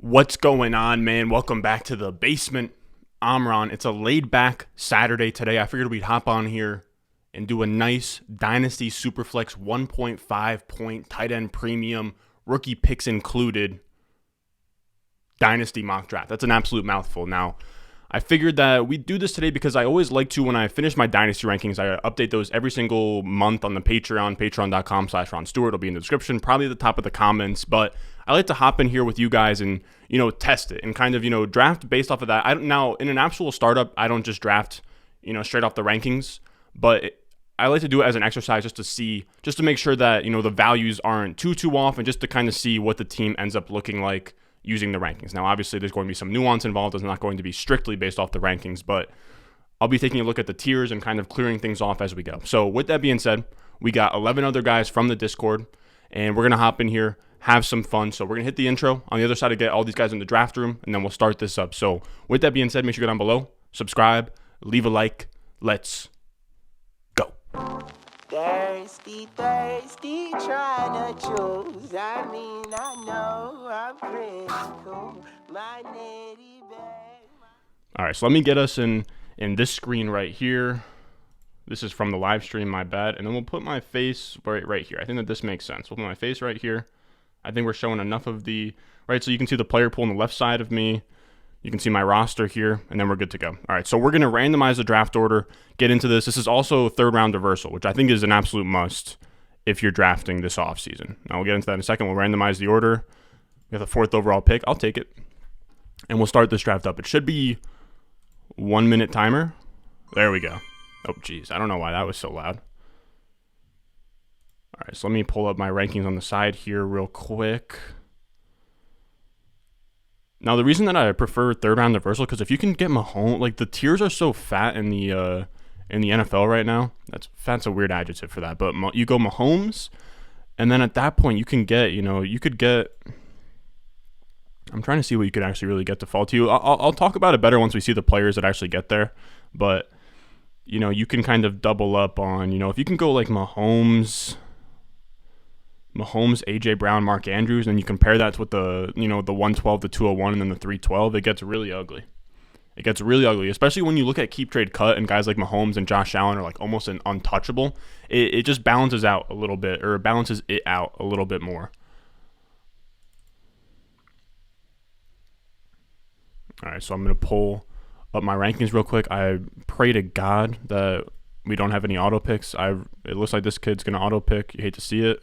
What's going on, man? Welcome back to the basement. I'm Ron. It's a laid-back Saturday today. I figured we'd hop on here and do a nice Dynasty Superflex 1.5 point tight end premium, rookie picks included, Dynasty mock draft. That's an absolute mouthful. Now, I figured that we'd do this today because I always like to, when I finish my Dynasty rankings, I update those every single month on the Patreon, patreon.com/Ron Stewart. It'll be in the description, probably at the top of the comments, but I like to hop in here with you guys and, test it and kind of, draft based off of that. Now, in an actual startup, I don't just draft, straight off the rankings, but I like to do it as an exercise just to make sure that, the values aren't too off and just to kind of see what the team ends up looking like using the rankings. Now, obviously, there's going to be some nuance involved. It's not going to be strictly based off the rankings, but I'll be taking a look at the tiers and kind of clearing things off as we go. So with that being said, we got 11 other guys from the Discord, and we're going to hop in here, have some fun. So we're going to hit the intro on the other side to get all these guys in the draft room, and then we'll start this up. So with that being said, make sure you go down below, subscribe, leave a like. Let's go. Thirsty, trying to choose. I know I'm pretty cool. My nitty bag. All right, so let me get us in this screen right here. This is from the live stream, my bad. And then we'll put my face right here. I think that this makes sense. We'll put my face right here. I think we're showing enough of right, so you can see the player pool on the left side of me. You can see my roster here, and then we're good to go. All right, so we're going to randomize the draft order, get into this. This is also third round reversal, which I think is an absolute must if you're drafting this offseason. Now, we'll get into that in a second. We'll randomize the order. We have the fourth overall pick. I'll take it. And we'll start this draft up. It should be 1 minute timer. There we go. Oh, geez. I don't know why that was so loud. All right, so let me pull up my rankings on the side here real quick. Now, the reason that I prefer third round reversal, because if you can get Mahomes, like the tiers are so fat in the NFL right now. Fat's a weird adjective for that, but you go Mahomes, and then at that point you can get, you could get. I'm trying to see what you could actually really get to fall to you. I'll talk about it better once we see the players that actually get there, but you can kind of double up on, if you can go like Mahomes, AJ Brown, Mark Andrews, and you compare that with the 112, the 201, and then the 312, it gets really ugly. It gets really ugly, especially when you look at keep trade cut and guys like Mahomes and Josh Allen are like almost an untouchable. It just balances out a little bit, or balances it out a little bit more. All right, so I'm going to pull up my rankings real quick. I pray to God that we don't have any auto picks. It looks like this kid's going to auto pick. You hate to see it.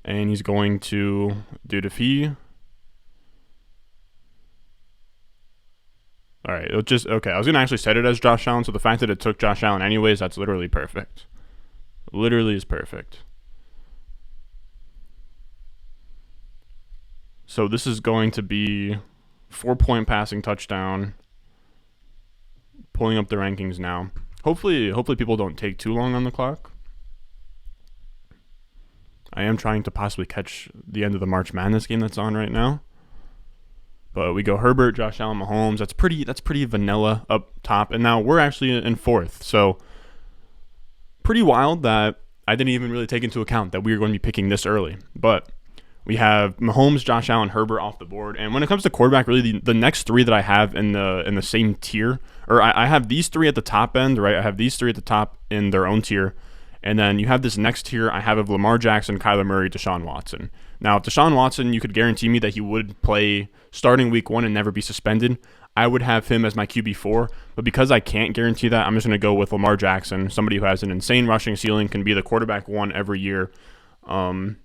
And he's going to do the fee. All right, okay. I was going to actually set it as Josh Allen, so the fact that it took Josh Allen anyways, that's literally perfect. Literally is perfect. So this is going to be 4-point passing touchdown. Pulling up the rankings now. Hopefully people don't take too long on the clock. I am trying to possibly catch the end of the March Madness game that's on right now. But we go Herbert, Josh Allen, Mahomes. That's pretty vanilla up top. And now we're actually in fourth. So pretty wild that I didn't even really take into account that we were going to be picking this early. But we have Mahomes, Josh Allen, Herbert off the board. And when it comes to quarterback, really the next three that I have in the same tier, or I have these three at the top end, right? I have these three at the top in their own tier. And then you have this next tier I have of Lamar Jackson, Kyler Murray, Deshaun Watson. Now, if Deshaun Watson, you could guarantee me that he would play starting week 1 and never be suspended, I would have him as my QB4. But because I can't guarantee that, I'm just going to go with Lamar Jackson, somebody who has an insane rushing ceiling, can be the quarterback 1 every year. Or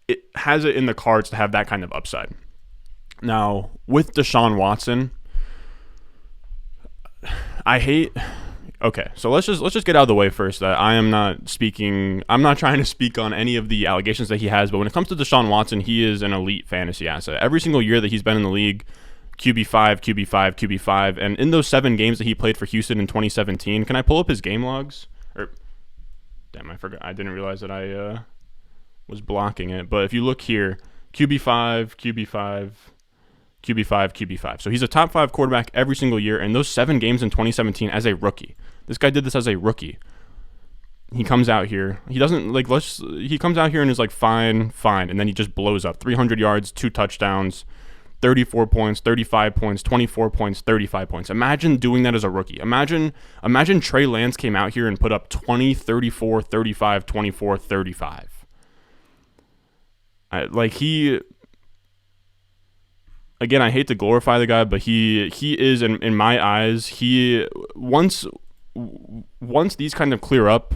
it has it in the cards to have that kind of upside. Now, with Deshaun Watson, Okay, so let's just get out of the way first that I'm not trying to speak on any of the allegations that he has, but when it comes to Deshaun Watson, he is an elite fantasy asset. Every single year that he's been in the league, QB5, and in those 7 games that he played for Houston in 2017, can I pull up his game logs? Damn, I forgot. I didn't realize that I was blocking it, but if you look here, QB5. So he's a top 5 quarterback every single year, and those 7 games in 2017 as a rookie. This guy did this as a rookie. he comes out here. He doesn't like he comes out here and is like fine, and then he just blows up. 300 yards, 2 touchdowns, 34 points, 35 points, 24 points, 35 points. Imagine doing that as a rookie. Imagine Trey Lance came out here and put up 20, 34, 35, 24, 35. Again, I hate to glorify the guy, but he is in my eyes, he once these kind of clear up,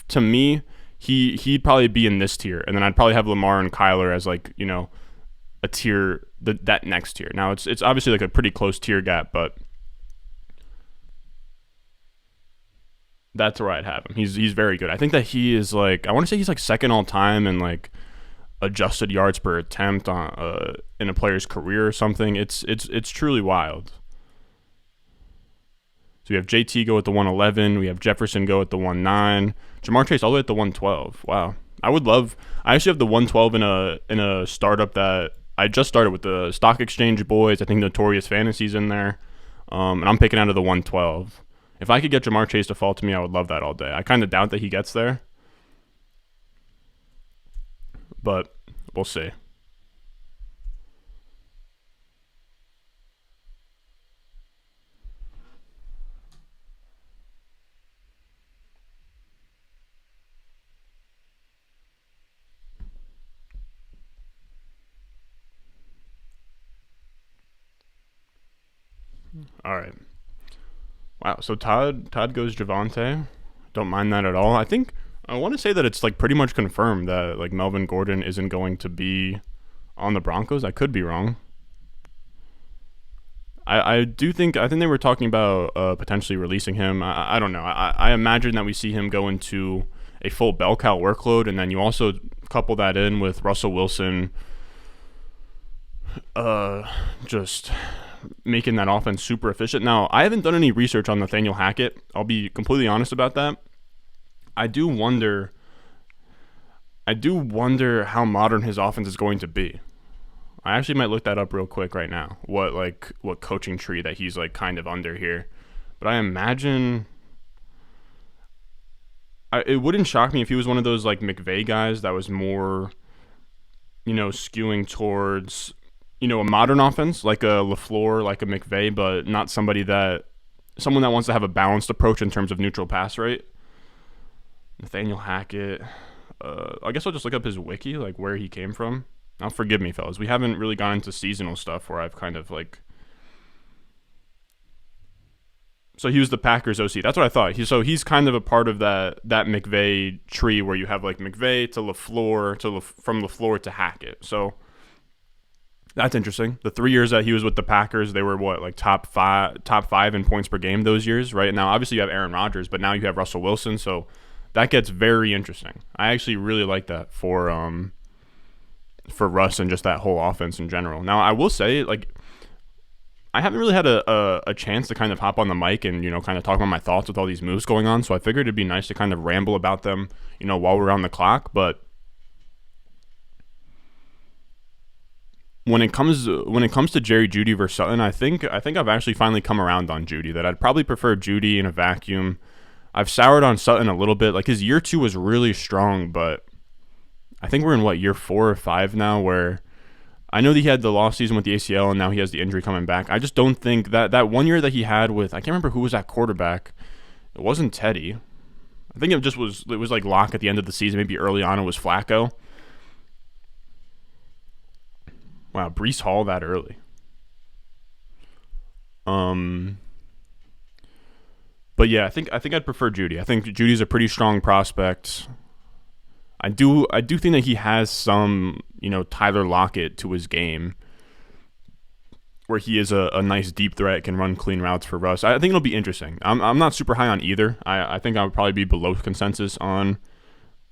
to me, he'd probably be in this tier, and then I'd probably have Lamar and Kyler as like, you know, a tier, that next tier. Now it's obviously like a pretty close tier gap, but that's where I'd have him. He's very good. I think that he is like, I want to say he's like second all time in like adjusted yards per attempt on in a player's career or something. It's truly wild. So we have JT go at the 111. We have Jefferson go at the 19. Jamar Chase all the way at the 112. Wow. I actually have the 112 in a startup that I just started with the Stock Exchange boys. I think Notorious Fantasy's in there. And I'm picking out of the 112. If I could get Jamar Chase to fall to me, I would love that all day. I kind of doubt that he gets there, but we'll see. All right. Wow. So Todd goes Javonte. Don't mind that at all. I want to say that it's like pretty much confirmed that like Melvin Gordon isn't going to be on the Broncos. I could be wrong. I think they were talking about potentially releasing him. I don't know. I imagine that we see him go into a full bell cow workload, and then you also couple that in with Russell Wilson just making that offense super efficient. Now, I haven't done any research on Nathaniel Hackett. I'll be completely honest about that. I do wonder how modern his offense is going to be. I actually might look that up real quick right now. What coaching tree that he's like kind of under here. But I imagine it wouldn't shock me if he was one of those like McVay guys that was more, you know, skewing towards, you know, a modern offense like a LaFleur, like a McVay, but not someone that wants to have a balanced approach in terms of neutral pass rate. Nathaniel Hackett. I guess I'll just look up his wiki, like where he came from. Now, forgive me, fellas. We haven't really gone into seasonal stuff where I've kind of like. So he was the Packers OC. That's what I thought. He's kind of a part of that McVay tree where you have like McVay to LaFleur from LaFleur to Hackett. So that's interesting. The 3 years that he was with the Packers, they were like top five in points per game those years, right? Now, obviously you have Aaron Rodgers, but now you have Russell Wilson, so that gets very interesting. I actually really like that for Russ and just that whole offense in general. Now, I will say, like, I haven't really had a chance to kind of hop on the mic and, you know, kind of talk about my thoughts with all these moves going on, so I figured it'd be nice to kind of ramble about them, you know, while we're on the clock. But when it comes to Jerry Jeudy versus Sutton, I think I've actually finally come around on Jeudy, that I'd probably prefer Jeudy in a vacuum. I've soured on Sutton a little bit. Like, his year 2 was really strong, but I think we're in year 4 or 5 now, where I know that he had the lost season with the ACL and now he has the injury coming back. I just don't think that 1 year that he had with, I can't remember who was at quarterback. It wasn't Teddy. I think it was like Locke at the end of the season. Maybe early on it was Flacco. Wow, Breece Hall that early. But yeah, I think I'd prefer Jeudy. I think Judy's a pretty strong prospect. I do think that he has some, you know, Tyler Lockett to his game, where he is a nice deep threat, can run clean routes for Russ. I think it'll be interesting. I'm not super high on either. I think I would probably be below consensus on.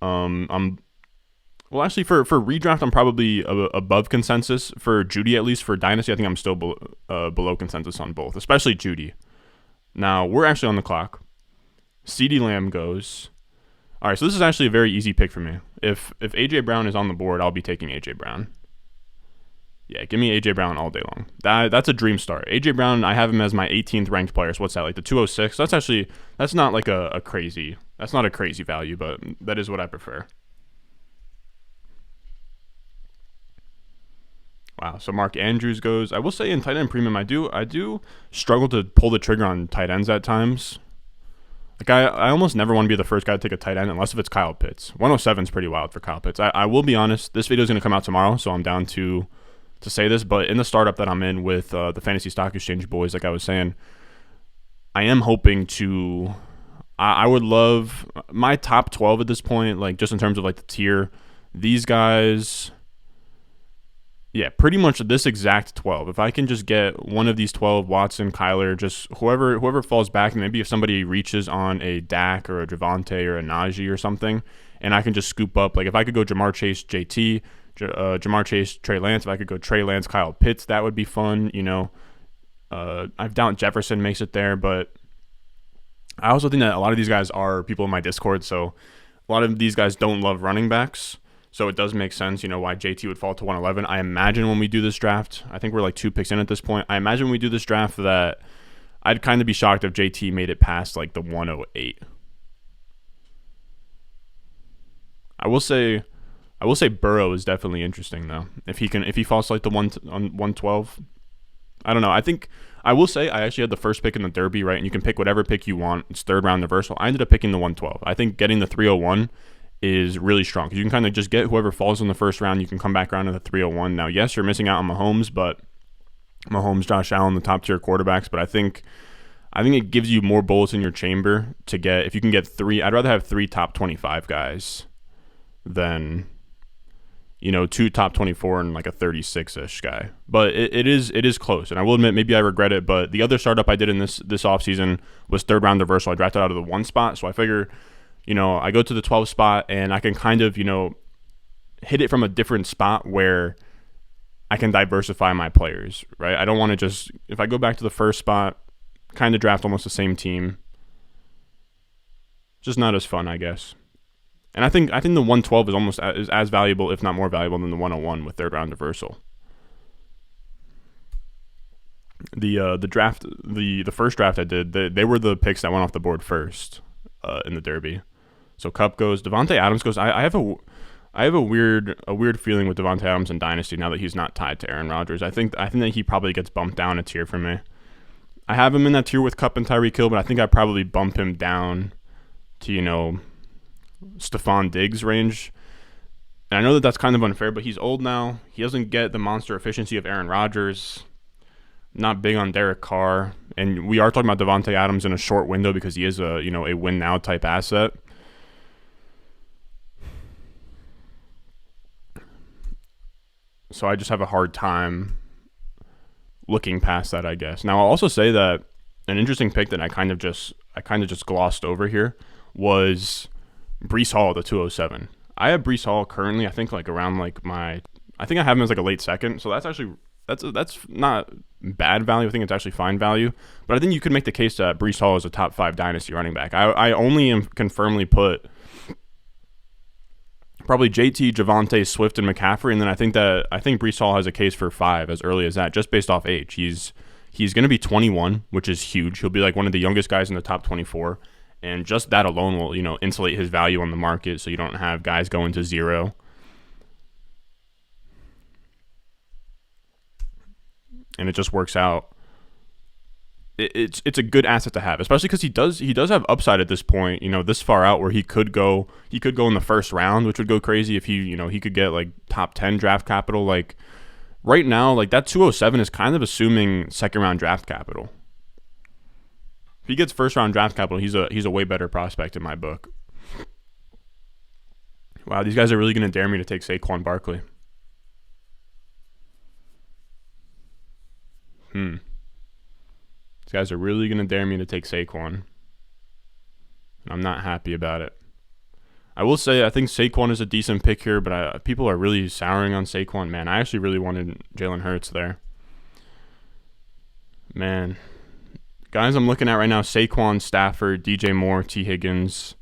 Well, actually, for redraft, I'm probably above consensus. For Jeudy, at least for Dynasty, I think I'm still below consensus on both, especially Jeudy. Now, we're actually on the clock. CeeDee Lamb goes. All right, so this is actually a very easy pick for me. If A.J. Brown is on the board, I'll be taking A.J. Brown. Yeah, give me A.J. Brown all day long. That's a dream start. A.J. Brown, I have him as my 18th ranked player. So what's that, like the 206? That's not like a crazy That's not a crazy value, but that is what I prefer. Wow. So Mark Andrews goes. I will say in tight end premium, I do struggle to pull the trigger on tight ends at times. Like I almost never want to be the first guy to take a tight end unless if it's Kyle Pitts. 107 is pretty wild for Kyle Pitts. I will be honest. This video is going to come out tomorrow, so I'm down to say this. But in the startup that I'm in with the Fantasy Stock Exchange boys, like I was saying, I am hoping to. I would love my top 12 at this point, like just in terms of like the tier. These guys. Yeah, pretty much this exact 12. If I can just get one of these 12, Watson, Kyler, just whoever falls back, and maybe if somebody reaches on a Dak or a Javonte or a Najee or something, and I can just scoop up, like if I could go Jamar Chase, JT, Jamar Chase, Trey Lance, if I could go Trey Lance, Kyle Pitts, that would be fun, you know. I doubt Jefferson makes it there, but I also think that a lot of these guys are people in my Discord, so a lot of these guys don't love running backs. So it does make sense, you know, why JT would fall to 111. I imagine when we do this draft, I think we're like 2 picks in at this point. I imagine when we do this draft that I'd kind of be shocked if JT made it past like the 108. I will say Burrow is definitely interesting though. If he falls to like the 112, I don't know. I will say I actually had the first pick in the Derby, right? And you can pick whatever pick you want. It's third round universal. I ended up picking the 112. I think getting the 301 is really strong because you can kind of just get whoever falls in the first round. You can come back around to the 301. Now, yes, you're missing out on Mahomes, but Mahomes, Josh Allen, the top tier quarterbacks. But I think it gives you more bullets in your chamber to get. If you can get 3, I'd rather have 3 top 25 guys than, you know, 2 top 24 and like a 36-ish guy. But it is close, and I will admit maybe I regret it. But the other startup I did in this offseason was third round universal. I drafted out of the 1 spot, so I figure, you know, I go to the 12 spot and I can kind of, you know, hit it from a different spot where I can diversify my players, right? I don't want to just, if I go back to the first spot, kind of draft almost the same team. Just not as fun, I guess. And I think the 112 is almost as valuable, if not more valuable, than the 101 with third round universal. The draft, the first draft I did, they were the picks that went off the board first in the Derby. So Kupp goes, Devontae Adams goes. I have a weird feeling with Devontae Adams in Dynasty now that he's not tied to Aaron Rodgers. I think that he probably gets bumped down a tier for me. I have him in that tier with Kupp and Tyreek Hill, but I think I probably bump him down to, you know, Stephon Diggs range. And I know that that's kind of unfair, but he's old now. He doesn't get the monster efficiency of Aaron Rodgers. Not big on Derek Carr, and we are talking about Devontae Adams in a short window because he is a win now type asset. So I just have a hard time looking past that, I guess. Now I'll also say that an interesting pick that I kind of just glossed over here was Breece Hall, the 207. I have Breece Hall currently, I think like around like I think I have him as like a late second. So that's not bad value. I think it's actually fine value. But I think you could make the case that Breece Hall is a top 5 dynasty running back. I only can firmly put probably JT, Javonte, Swift, and McCaffrey, and then I think Breece Hall has a case for 5 as early as that, just based off age. He's going to be 21, which is huge. He'll be like one of the youngest guys in the top 24, and just that alone will, you know, insulate his value on the market, so you don't have guys going to 0. And it just works out. It's a good asset to have, especially because he does have upside at this point, you know, this far out, where he could go in the first round, which would go crazy if he could get like top 10 draft capital. Like right now, like that 207 is kind of assuming second round draft capital. If he gets first round draft capital, he's a way better prospect in my book. Wow, these guys are really going to dare me to take Saquon Barkley. These guys are really going to dare me to take Saquon. I'm not happy about it. I will say I think Saquon is a decent pick here, but people are really souring on Saquon. Man, I actually really wanted Jalen Hurts there. Man. Guys I'm looking at right now, Saquon, Stafford, DJ Moore, T. Higgins.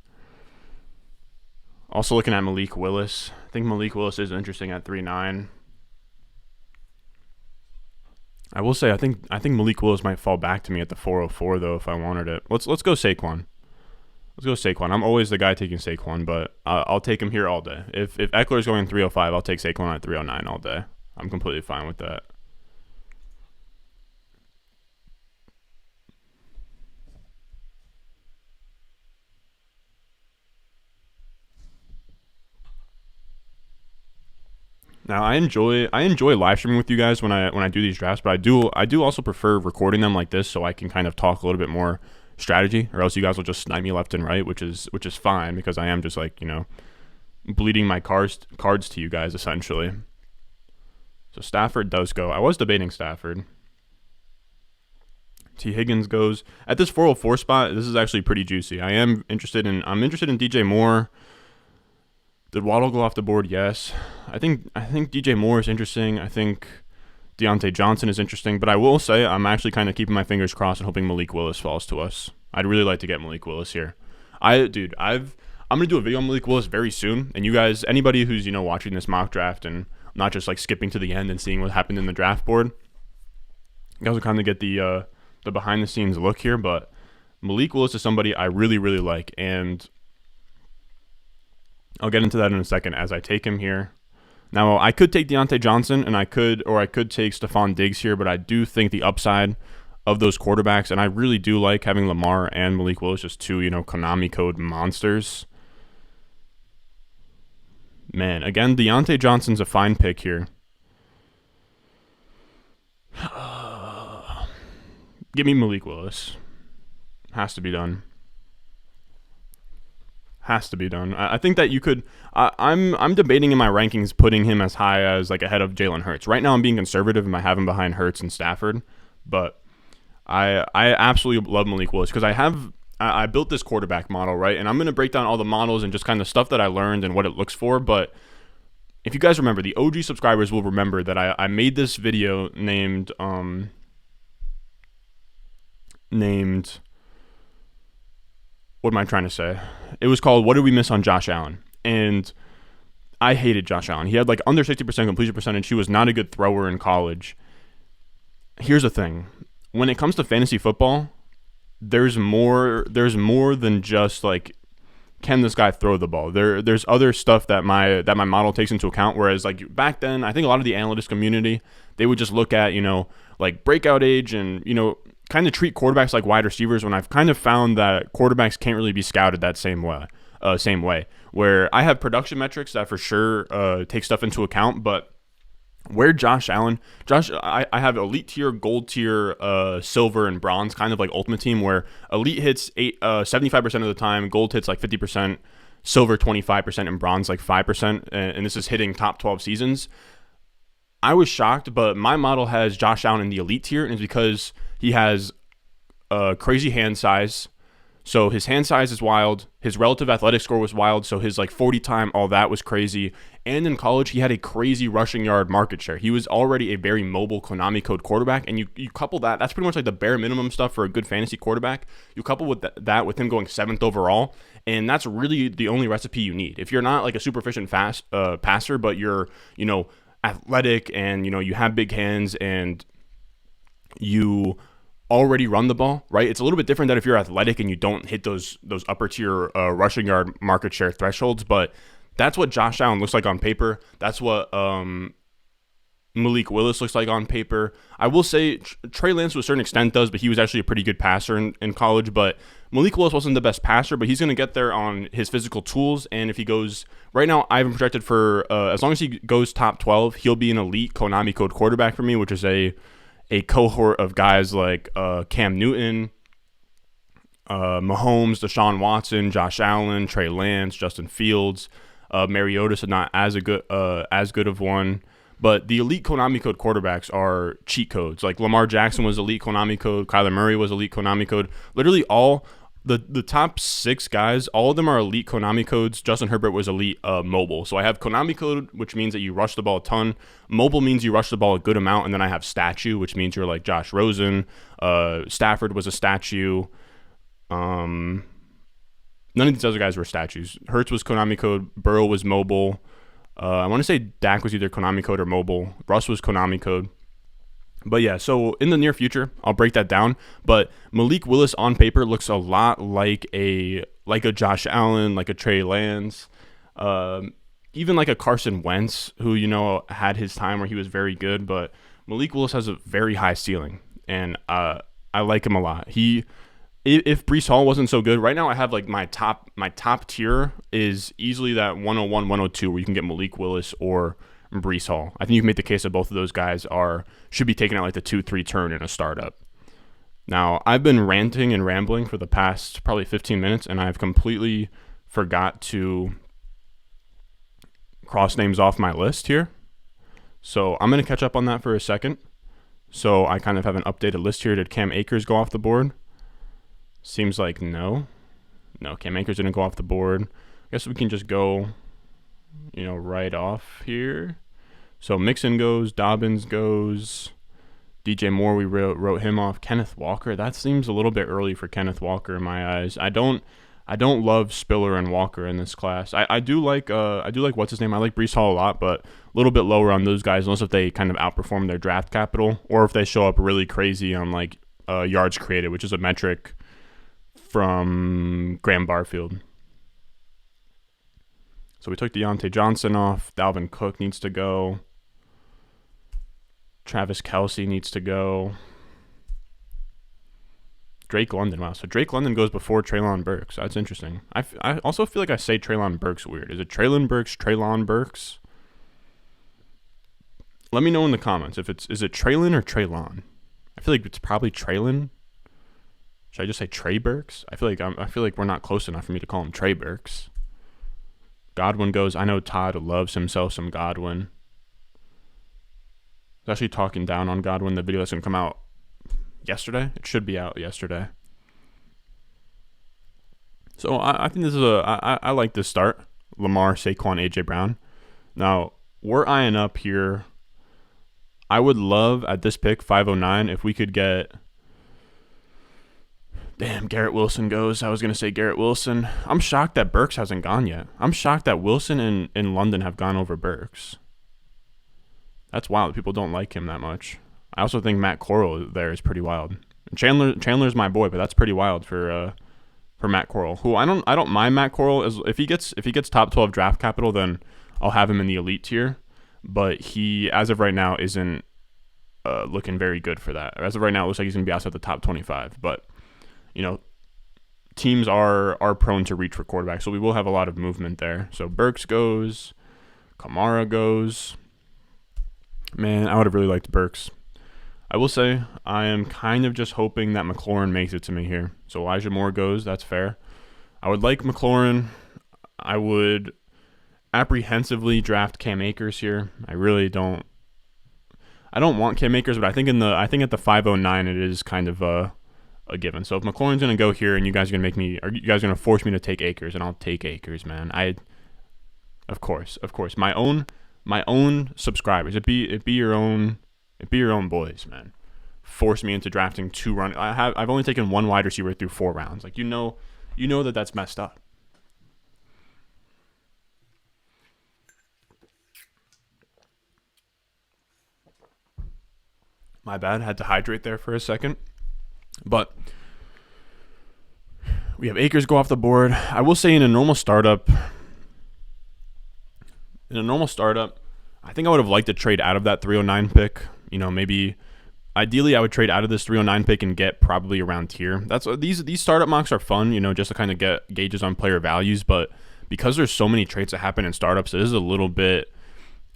Also looking at Malik Willis. I think Malik Willis is interesting at 3.9. I will say I think Malik Willis might fall back to me at the 404 though if I wanted it. Let's go Saquon. Let's go Saquon. I'm always the guy taking Saquon, but I'll take him here all day. If Eckler's going 305, I'll take Saquon at 309 all day. I'm completely fine with that. Now I enjoy live streaming with you guys when I do these drafts, but I do also prefer recording them like this so I can kind of talk a little bit more strategy, or else you guys will just snipe me left and right, which is fine because I am just like, bleeding my cards to you guys essentially. So Stafford does go. I was debating Stafford. T. Higgins goes at this 404 spot. This is actually pretty juicy. I'm interested in DJ Moore. Did Waddle go off the board? Yes. I think DJ Moore is interesting. I think Deontay Johnson is interesting. But I will say I'm actually kind of keeping my fingers crossed and hoping Malik Willis falls to us. I'd really like to get Malik Willis here. I'm gonna do a video on Malik Willis very soon. And you guys, anybody who's watching this mock draft and not just like skipping to the end and seeing what happened in the draft board, you guys will kind of get the behind the scenes look here. But Malik Willis is somebody I really, really like, and I'll get into that in a second as I take him here. Now, I could take Deontay Johnson, and I could take Stephon Diggs here, but I do think the upside of those quarterbacks, and I really do like having Lamar and Malik Willis, just two, Konami code monsters. Man, again, Deontay Johnson's a fine pick here. Give me Malik Willis. Has to be done. I think that you could. I'm debating in my rankings putting him as high as like ahead of Jalen Hurts. Right now, I'm being conservative and I have him behind Hurts and Stafford. But I absolutely love Malik Willis because I built this quarterback model, right? And I'm going to break down all the models and just kind of stuff that I learned and what it looks for. But if you guys remember, the OG subscribers will remember that I made this video named what am I trying to say? It was called "What Did We Miss on Josh Allen?" And I hated Josh Allen. He had like under 60% completion percentage. He was not a good thrower in college. Here's the thing: when it comes to fantasy football, there's more than just like, can this guy throw the ball? There's other stuff that my model takes into account. Whereas like back then, I think a lot of the analytics community, they would just look at like breakout age and kind of treat quarterbacks like wide receivers, when I've kind of found that quarterbacks can't really be scouted that same way. Where I have production metrics that for sure take stuff into account, but where I have elite tier, gold tier, silver, and bronze, kind of like ultimate team, where elite hits 75% of the time, gold hits like 50%, silver 25%, and bronze like 5%, and this is hitting top 12 seasons. I was shocked, but my model has Josh Allen in the elite tier, and it's because he has crazy hand size. So his hand size is wild. His relative athletic score was wild. So his like 40 time, all that was crazy. And in college, he had a crazy rushing yard market share. He was already a very mobile Konami code quarterback. And you couple that's pretty much like the bare minimum stuff for a good fantasy quarterback. You couple with that with him going 7th overall. And that's really the only recipe you need. If you're not like a super efficient passer, but you're, athletic and, you have big hands and you already run the ball, right? It's a little bit different that if you're athletic and you don't hit those upper tier rushing yard market share thresholds, but that's what Josh Allen looks like on paper. That's what Malik Willis looks like on paper. I will say Trey Lance to a certain extent does, but he was actually a pretty good passer in college. But Malik Willis wasn't the best passer, but he's going to get there on his physical tools. And if he goes, right now I have him projected for, as long as he goes top 12, he'll be an elite Konami code quarterback for me, which is a cohort of guys like Cam Newton, Mahomes, Deshaun Watson, Josh Allen, Trey Lance, Justin Fields. Mariota's not as good of one. But the elite Konami code quarterbacks are cheat codes. Like Lamar Jackson was elite Konami code. Kyler Murray was elite Konami code. Literally all the top 6 guys, all of them are elite Konami codes. Justin Herbert was elite mobile. So I have Konami code, which means that you rush the ball a ton. Mobile means you rush the ball a good amount. And then I have statue, which means you're like Josh Rosen. Stafford was a statue. None of these other guys were statues. Hurts was Konami code. Burrow was mobile. I want to say Dak was either Konami code or mobile. Russ was Konami code. But yeah, so in the near future, I'll break that down. But Malik Willis on paper looks a lot like a like a Josh Allen, like a Trey Lance, even like a Carson Wentz, who, had his time where he was very good, but Malik Willis has a very high ceiling, and I like him a lot. If Breece Hall wasn't so good, right now I have like my top tier is easily that 101, 102, where you can get Malik Willis or Breece Hall. I think you can make the case that both of those guys should be taken at like the 2-3 turn in a startup. Now, I've been ranting and rambling for the past probably 15 minutes, and I've completely forgot to cross names off my list here. So I'm going to catch up on that for a second. So I kind of have an updated list here. Did Cam Akers go off the board? Seems like no. No, Cam Akers didn't go off the board. I guess we can just go, right off here. So Mixon goes, Dobbins goes, DJ Moore, we wrote him off. Kenneth Walker, that seems a little bit early for Kenneth Walker in my eyes. I don't love Spiller and Walker in this class. I do like what's his name. I like Breece Hall a lot, but a little bit lower on those guys, unless if they kind of outperform their draft capital, or if they show up really crazy on like yards created, which is a metric from Graham Barfield. So we took Deontay Johnson off. Dalvin Cook needs to go. Travis Kelce needs to go. Drake London. Wow. So Drake London goes before Treylon Burks. That's interesting. I also feel like I say Treylon Burks weird. Is it Treylon Burks, Treylon Burks? Let me know in the comments is it Treylon or Treylon? I feel like it's probably Treylon. Should I just say Trey Burks? I feel like we're not close enough for me to call him Trey Burks. Godwin goes. I know Todd loves himself some Godwin. I was actually talking down on Godwin. The video that's going to come out yesterday. It should be out yesterday. So I think this is I like this start. Lamar, Saquon, AJ Brown. Now, we're eyeing up here. I would love at this pick, 509, if we could get... Damn, Garrett Wilson goes. I was going to say Garrett Wilson. I'm shocked that Burks hasn't gone yet. I'm shocked that Wilson and London have gone over Burks. That's wild. People don't like him that much. I also think Matt Corral there is pretty wild. Chandler's my boy, but that's pretty wild for Matt Corral. Who I don't mind Matt Corral. If he gets top 12 draft capital, then I'll have him in the elite tier. But he, as of right now, isn't looking very good for that. As of right now, it looks like he's going to be outside the top 25. But teams are prone to reach for quarterbacks, so we will have a lot of movement there. So Burks goes, Kamara goes. Man, I would have really liked Burks. I will say I am kind of just hoping that McLaurin makes it to me here. So Elijah Moore goes. That's fair. I would like McLaurin. I would apprehensively draft Cam Akers here. I really don't. I don't want Cam Akers, but I think at the 509 it is kind of a given. So if McLaurin's gonna go here and you guys are gonna force me to take Akers, and I'll take Akers, man. Of course. My own subscribers. It be your own boys, man. Force me into drafting I've only taken one wide receiver through 4 rounds. Like you know that's messed up. My bad. Had to hydrate there for a second. But we have Akers go off the board. I will say in a normal startup, I think I would have liked to trade out of that 309 pick. Maybe ideally I would trade out of this 309 pick and get probably around here. That's these startup mocks are fun, just to kind of get gauges on player values. But because there's so many trades that happen in startups, it is a little bit.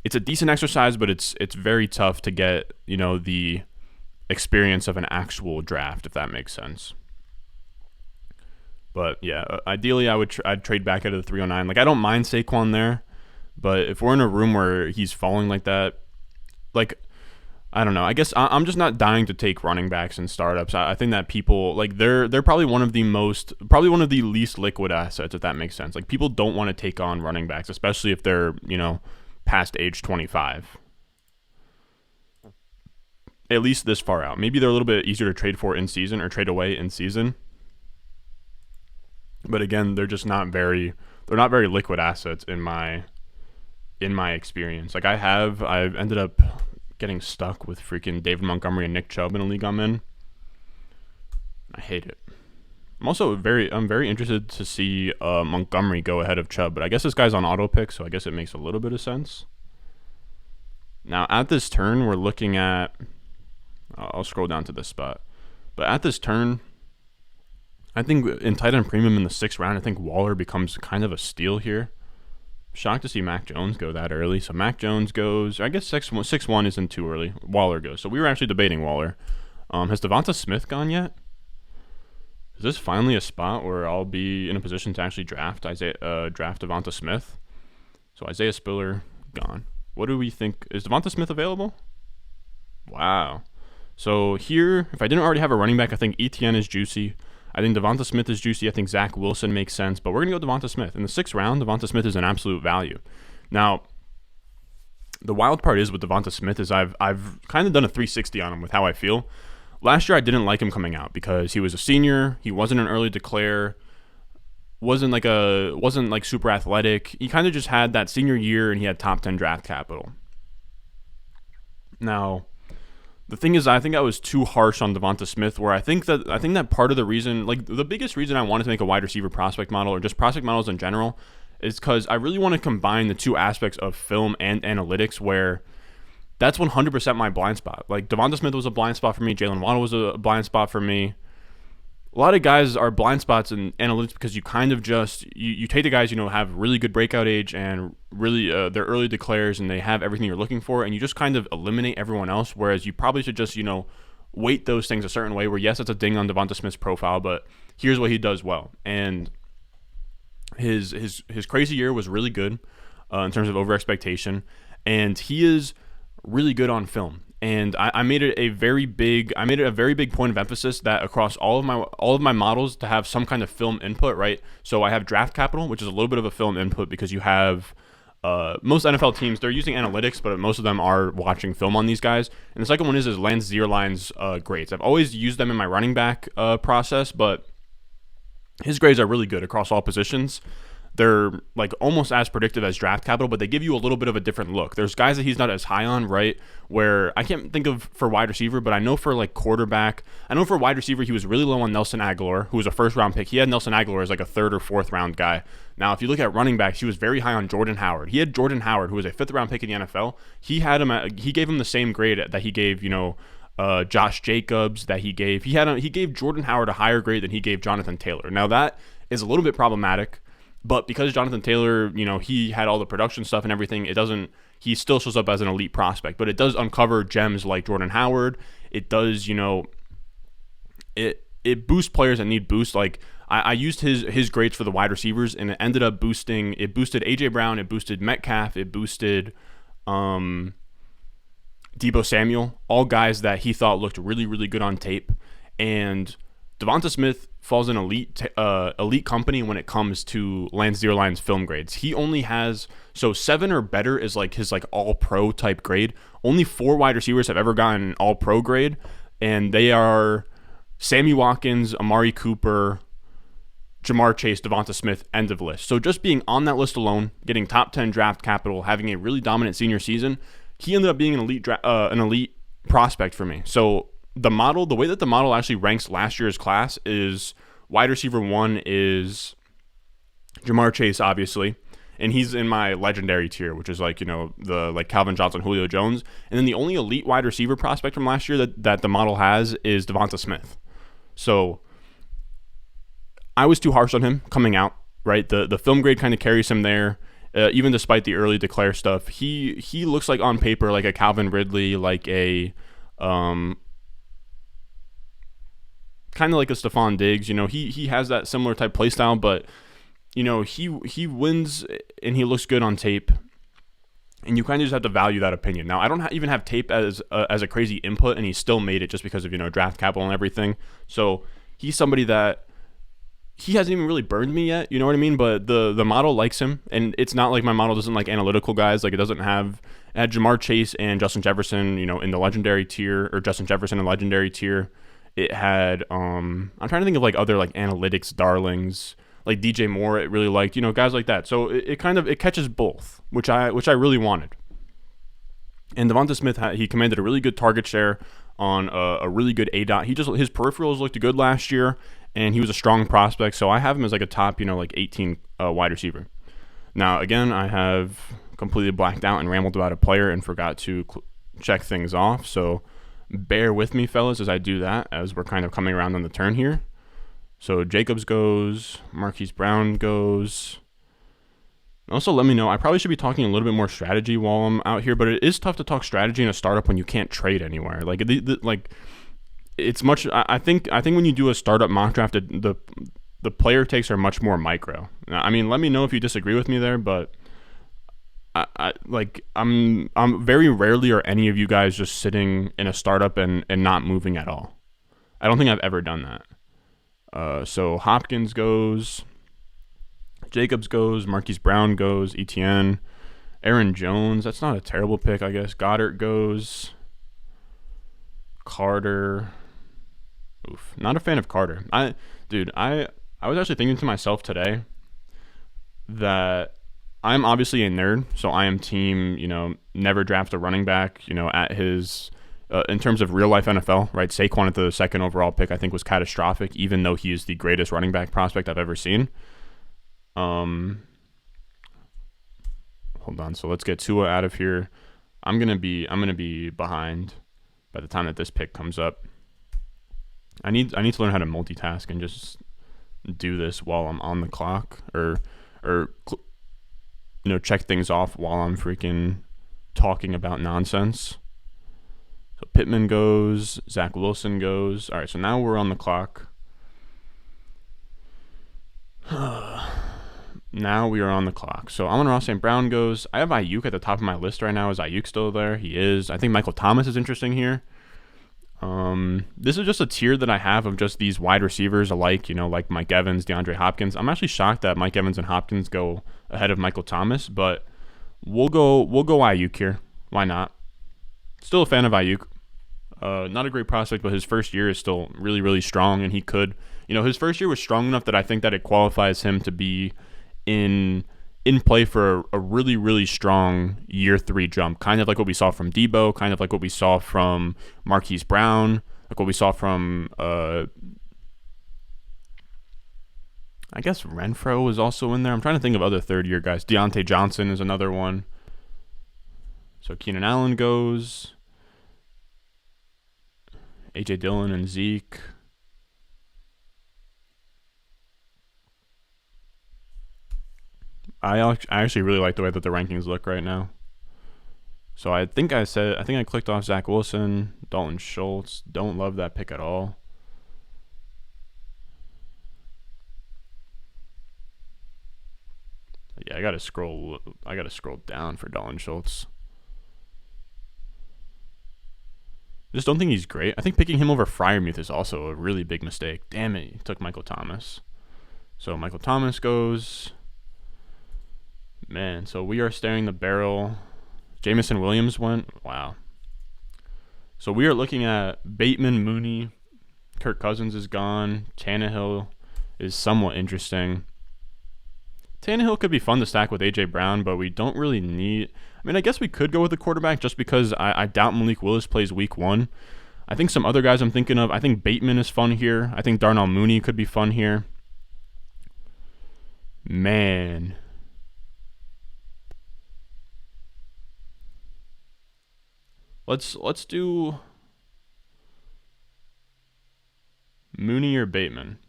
It's a decent exercise, but it's very tough to get the experience of an actual draft, if that makes sense. But yeah, ideally I'd trade back out of the 309. Like I don't mind Saquon there, but if we're in a room where he's falling like that, like I don't know. I guess I'm just not dying to take running backs in startups. I think that people like they're probably one of the least liquid assets, if that makes sense. Like people don't want to take on running backs, especially if they're past age 25. At least this far out. Maybe they're a little bit easier to trade for in season or trade away in season. But again, they're not very liquid assets in my experience. Like I've ended up getting stuck with freaking David Montgomery and Nick Chubb in a league I'm in. I hate it. I'm very interested to see Montgomery go ahead of Chubb, but I guess this guy's on auto pick, so I guess it makes a little bit of sense. Now at this turn, we're looking at. I'll scroll down to this spot, but at this turn, I think in tight end premium in the 6th round, I think Waller becomes kind of a steal here. Shocked to see Mac Jones go that early. So Mac Jones goes. I guess 6-1 isn't too early. Waller goes. So we were actually debating Waller. Has Devonta Smith gone yet? Is this finally a spot where I'll be in a position to actually draft Devonta Smith? So Isaiah Spiller gone. What do we think? Is Devonta Smith available? Wow. So here, if I didn't already have a running back, I think ETN is juicy. I think Devonta Smith is juicy. I think Zach Wilson makes sense. But we're going to go Devonta Smith. In the 6th round, Devonta Smith is an absolute value. Now, the wild part is with Devonta Smith is I've kind of done a 360 on him with how I feel. Last year, I didn't like him coming out because he was a senior. He wasn't an early declare. Wasn't like super athletic. He kind of just had that senior year, and he had top 10 draft capital. Now, the thing is, I think I was too harsh on Devonta Smith. Where I think that part of the reason, like the biggest reason I wanted to make a wide receiver prospect model, or just prospect models in general, is because I really want to combine the two aspects of film and analytics, where that's 100% my blind spot. Like Devonta Smith was a blind spot for me. Jalen Waddle was a blind spot for me. A lot of guys are blind spots in analytics because you kind of just you take the guys have really good breakout age and really they're early declares and they have everything you're looking for, and you just kind of eliminate everyone else. Whereas you probably should just weight those things a certain way. Where yes, it's a ding on Devonta Smith's profile, but here's what he does well. And his crazy year was really good in terms of over expectation, and he is really good on film. And I made it a very big point of emphasis that across all of my models to have some kind of film input, right? So I have draft capital, which is a little bit of a film input because you have most NFL teams, they're using analytics, but most of them are watching film on these guys. And the second one is Lance Zierlein's grades. I've always used them in my running back process, but his grades are really good across all positions. They're like almost as predictive as draft capital, but they give you a little bit of a different look. There's guys that he's not as high on, right? Where I can't think of for wide receiver, but I know for like quarterback, I know for wide receiver, he was really low on Nelson Aguilar, who was a 1st round pick. He had Nelson Aguilar as like a 3rd or 4th round guy. Now, if you look at running backs, he was very high on Jordan Howard. He had Jordan Howard, who was a 5th round pick in the NFL. He gave him the same grade that he gave, Josh Jacobs, that he gave. He gave Jordan Howard a higher grade than he gave Jonathan Taylor. Now, that is a little bit problematic. But because Jonathan Taylor, he had all the production stuff and everything, he still shows up as an elite prospect. But it does uncover gems like Jordan Howard. It does, it boosts players that need boost. Like I used his grades for the wide receivers, and it boosted A.J. Brown, it boosted Metcalf, it boosted Deebo Samuel, all guys that he thought looked really, really good on tape. And Devonta Smith falls in elite company when it comes to Lance Zierlein's film grades. He only has 7 or better is like his like all pro type grade. Only 4 wide receivers have ever gotten an all pro grade, and they are Sammy Watkins, Amari Cooper, Jamar Chase, Devonta Smith, end of list. So just being on that list alone, getting top 10 draft capital, having a really dominant senior season, he ended up being an elite prospect for me. So the way that the model actually ranks last year's class is wide receiver 1 is Jamar Chase, obviously, and he's in my legendary tier, which is like, the like Calvin Johnson, Julio Jones. And then the only elite wide receiver prospect from last year that the model has is Devonta Smith. So I was too harsh on him coming out, right? The film grade kind of carries him there. Even despite the early declare stuff, he looks like on paper like a Calvin Ridley, like a kind of like a Stephon Diggs. He has that similar type play style, but he wins and he looks good on tape, and you kind of just have to value that opinion. Now, I don't even have tape as a crazy input, and he still made it just because of draft capital and everything. So he's somebody that he hasn't even really burned me yet, you know what I mean? But the model likes him, and it's not like my model doesn't like analytical guys. Like it had Jamar Chase and Justin Jefferson, in the legendary tier, or Justin Jefferson in legendary tier. It had I'm trying to think of like other like analytics darlings, like DJ Moore. It really liked, guys like that. So it catches both, which I really wanted. And Devonta Smith, he commanded a really good target share on a really good ADOT. His peripherals looked good last year, and he was a strong prospect. So I have him as like a top, like 18 wide receiver. Now, again, I have completely blacked out and rambled about a player and forgot to check things off. So bear with me, fellas, as I do that, as we're kind of coming around on the turn here. So Jacobs goes, Marquise Brown goes. Also, let me know. I probably should be talking a little bit more strategy while I'm out here, but it is tough to talk strategy in a startup when you can't trade anywhere. Like, it's much. I think when you do a startup mock draft, the player takes are much more micro. I mean, let me know if you disagree with me there, but I'm very rarely are any of you guys just sitting in a startup and not moving at all. I don't think I've ever done that. So Hopkins goes. Jacobs goes, Marquise Brown goes, ETN, Aaron Jones. That's not a terrible pick, I guess. Goddard goes, Carter. Oof, not a fan of Carter. I was actually thinking to myself today that I'm obviously a nerd, so I am team, never draft a running back, at his in terms of real life NFL, right? Saquon at the second overall pick, I think was catastrophic, even though he is the greatest running back prospect I've ever seen. Hold on. So let's get Tua out of here. I'm gonna be behind by the time that this pick comes up. I need to learn how to multitask and just do this while I'm on the clock, or check things off while I'm freaking talking about nonsense. So Pittman goes, Zach Wilson goes. All right, so now we're on the clock. Now we are on the clock. So Amon-Ra St. Brown goes. I have Ayuk at the top of my list right now. Is Ayuk still there? He is. I think Michael Thomas is interesting here. This is just a tier that I have of just these wide receivers alike, like Mike Evans, DeAndre Hopkins. I'm actually shocked that Mike Evans and Hopkins go ahead of Michael Thomas, but we'll go Ayuk here. Why not? Still a fan of Ayuk. Not a great prospect, but his first year is still really, really strong, and he could, his first year was strong enough that I think that it qualifies him to be in play for a really, really strong year 3 jump, kind of like what we saw from Debo, kind of like what we saw from Marquise Brown, like what we saw from I guess Renfro was also in there. I'm trying to think of other third-year guys. Deontay Johnson is another one. So Keenan Allen goes. A.J. Dillon and Zeke. I actually really like the way that the rankings look right now. So I think I clicked off Zach Wilson, Dalton Schultz. Don't love that pick at all. Yeah, I gotta scroll down for Dalton Schultz. Just don't think he's great. I think picking him over Freiermuth is also a really big mistake. Damn it, he took Michael Thomas. So Michael Thomas goes. Man, so we are staring the barrel. Jamison Williams went. Wow. So we are looking at Bateman, Mooney. Kirk Cousins is gone. Tannehill is somewhat interesting. Tannehill could be fun to stack with A.J. Brown, but we don't really need... I mean, I guess we could go with the quarterback just because I doubt Malik Willis plays week 1. I think some other guys I'm thinking of, I think Bateman is fun here. I think Darnell Mooney could be fun here. Man. Let's do Mooney or Bateman.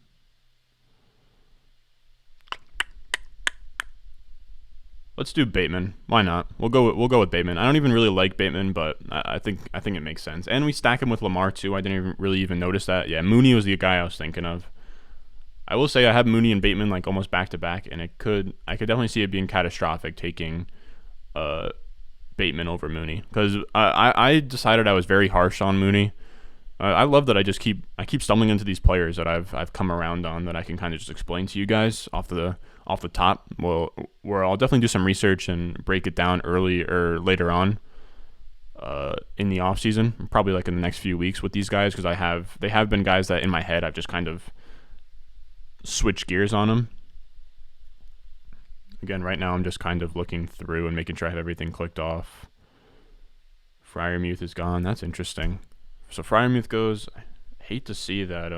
Let's do Bateman. Why not? We'll go with Bateman. I don't even really like Bateman, but I think it makes sense. And we stack him with Lamar too. I didn't even notice that. Yeah, Mooney was the guy I was thinking of. I will say I have Mooney and Bateman like almost back to back, and I could definitely see it being catastrophic taking Bateman over Mooney, because I decided I was very harsh on Mooney. I love that I keep stumbling into these players that I've come around on that I can kind of just explain to you guys off the top. Well, where I'll definitely do some research and break it down early or later on in the off season, probably like in the next few weeks with these guys, because they have been guys that in my head I've just kind of switched gears on them. Again, right now I'm just kind of looking through and making sure I have everything clicked off. Freiermuth is gone. That's interesting. So Freiermuth goes. I hate to see that.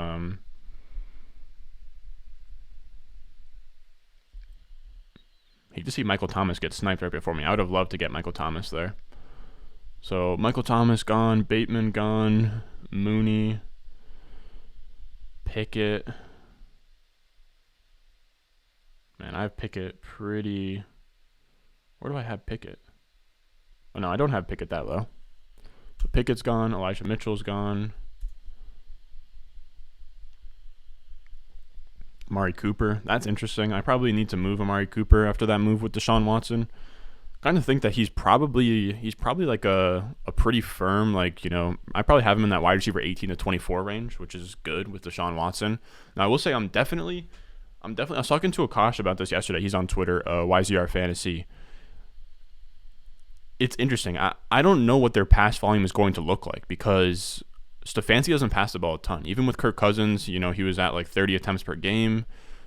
Hate to see Michael Thomas get sniped right before me. I would have loved to get Michael Thomas there. So Michael Thomas gone, Bateman gone, Mooney, Pickett. Man, I have Pickett pretty... Where do I have Pickett? Oh, no, I don't have Pickett that low. So Pickett's gone. Elijah Mitchell's gone. Amari Cooper. That's interesting. I probably need to move Amari Cooper after that move with Deshaun Watson. Kind of think that he's probably like a pretty firm, like, you know, I probably have him in that wide receiver 18 to 24 range, which is good with Deshaun Watson. Now, I will say I was talking to Akash about this yesterday. He's on Twitter, YZR Fantasy. It's interesting. I don't know what their pass volume is going to look like because Stefanski doesn't pass the ball a ton. Even with Kirk Cousins, you know, he was at like 30 attempts per game.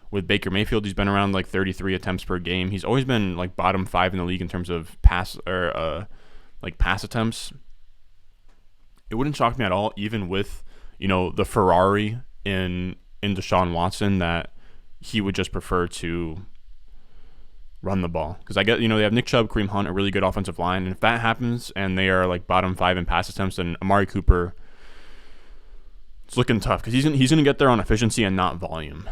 With Baker Mayfield, he's been around like 33 attempts per game. He's always been like bottom 5 in the league in terms of pass attempts. It wouldn't shock me at all, even with, you know, the Ferrari in Deshaun Watson, that he would just prefer to run the ball. Because I get, you know, they have Nick Chubb, Kareem Hunt, a really good offensive line, and if that happens and they are like bottom 5 in pass attempts, then Amari Cooper, it's looking tough because he's gonna get there on efficiency and not volume.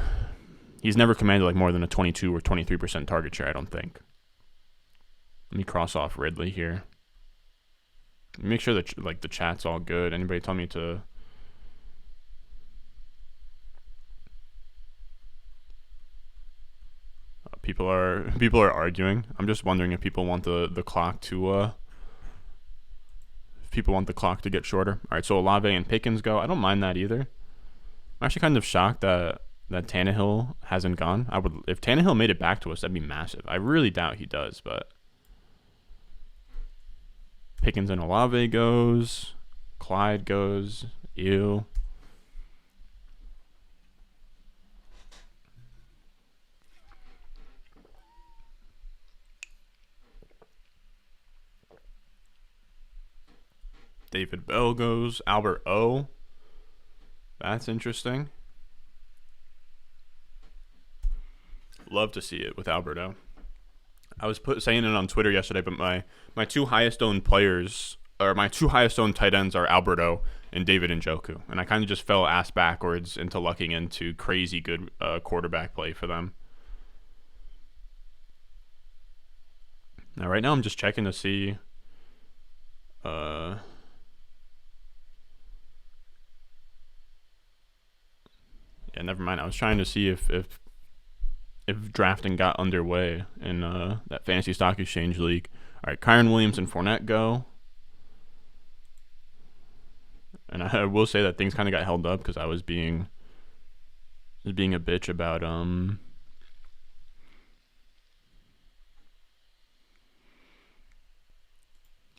He's never commanded like more than a 22 or 23% target share, I don't think. Let me cross off Ridley here. Make sure that like the chat's all good. Anybody tell me to... People are arguing. I'm just wondering if people want the clock to get shorter. All right, so Olave and Pickens go. I don't mind that either. I'm actually kind of shocked that Tannehill hasn't gone. If Tannehill made it back to us, that'd be massive. I really doubt he does, but Pickens and Olave goes. Clyde goes. Ew. David Bell goes. Albert O. That's interesting. Love to see it with Alberto. I was saying it on Twitter yesterday, but my two highest owned players, or my two highest owned tight ends, are Alberto and David Njoku, and I kind of just fell ass backwards into lucking into crazy good quarterback play for them. Now, right now, I'm just checking to see. Yeah, never mind. I was trying to see if drafting got underway in that Fantasy Stock Exchange League. All right, Kyron Williams and Fournette go. And I will say that things kind of got held up because I was being a bitch about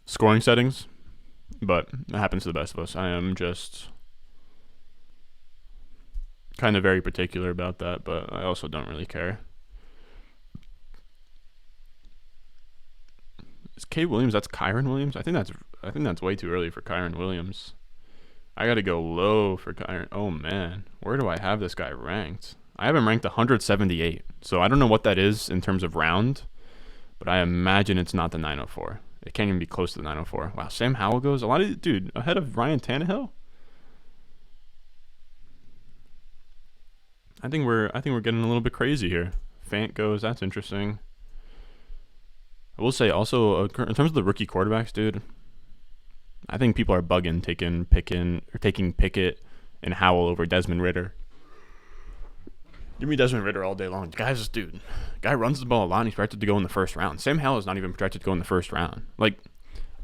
scoring settings. But it happens to the best of us. I am just kind of very particular about that, but I also don't really care. Is K Williams? That's Kyron Williams. I think that's way too early for Kyron Williams. I got to go low for Kyron. Oh man, where do I have this guy ranked? I have him ranked 178. So I don't know what that is in terms of round, but I imagine it's not the 904. It can't even be close to the 904. Wow, Sam Howell goes ahead of Ryan Tannehill. I think we're getting a little bit crazy here. Fant goes. That's interesting. I will say also in terms of the rookie quarterbacks, dude, I think people are bugging taking Pickett and Howell over Desmond Ridder. Give me Desmond Ridder all day long. Guy runs the ball a lot and he's projected to go in the first round. Sam Howell is not even projected to go in the first round. Like,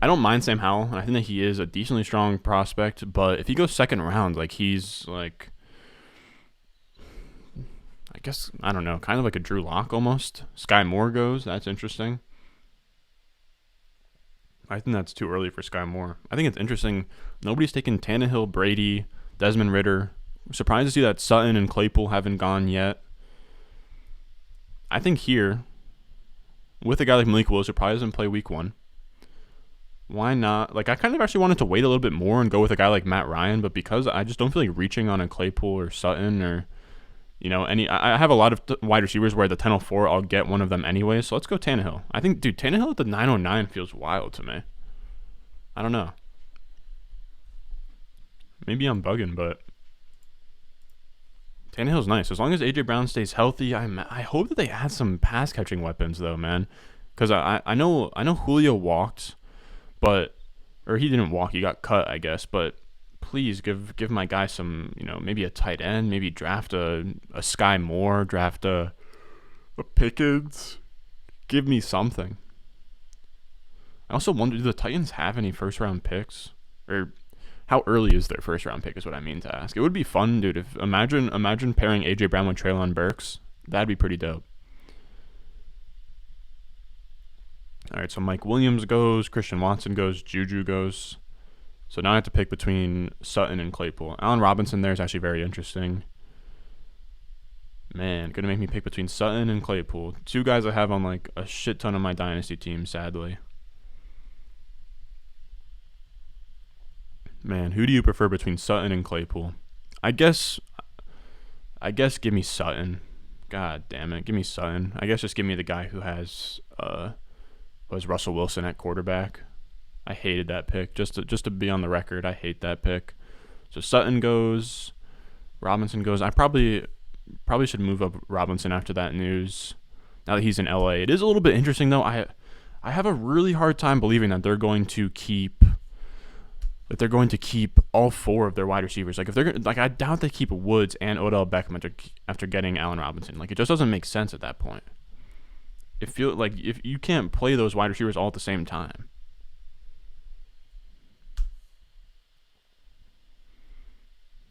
I don't mind Sam Howell, and I think that he is a decently strong prospect, but if he goes second round, like, he's like, I guess, I don't know, kind of like a Drew Lock almost. Sky Moore goes. That's interesting. I think that's too early for Sky Moore. I think it's interesting. Nobody's taken Tannehill, Brady, Desmond Ridder. I'm surprised to see that Sutton and Claypool haven't gone yet. I think here, with a guy like Malik Willis who probably doesn't play week 1, why not? Like, I kind of actually wanted to wait a little bit more and go with a guy like Matt Ryan, but because I just don't feel like reaching on a Claypool or Sutton or I have a lot of wide receivers where the 1004 I'll get one of them anyway. So let's go Tannehill. I think, dude, Tannehill at the 909 feels wild to me. I don't know. Maybe I'm bugging, but Tannehill's nice. As long as A.J. Brown stays healthy, I hope that they add some pass catching weapons though, man. Because I know Julio walked, or he didn't walk, he got cut, I guess. But please give my guy some, maybe a tight end, maybe draft a Sky Moore, draft a Pickens. Give me something. I also wonder, do the Titans have any first round picks? Or how early is their first round pick is what I mean to ask. It would be fun, dude. If imagine pairing AJ Brown with Treylon Burks. That'd be pretty dope. All right, so Mike Williams goes, Christian Watson goes, Juju goes. So now I have to pick between Sutton and Claypool. Allen Robinson there is actually very interesting. Man, gonna make me pick between Sutton and Claypool. Two guys I have on like a shit ton of my Dynasty team, sadly. Man, who do you prefer between Sutton and Claypool? I guess give me Sutton. God damn it, give me Sutton. I guess just give me the guy who has Russell Wilson at quarterback. I hated that pick. Just to be on the record, I hate that pick. So Sutton goes, Robinson goes. I probably should move up Robinson after that news. Now that he's in LA, it is a little bit interesting though. I have a really hard time believing that they're going to keep all four of their wide receivers. Like if they're like, I doubt they keep Woods and Odell Beckham after getting Allen Robinson. Like it just doesn't make sense at that point. It feels like if you can't play those wide receivers all at the same time.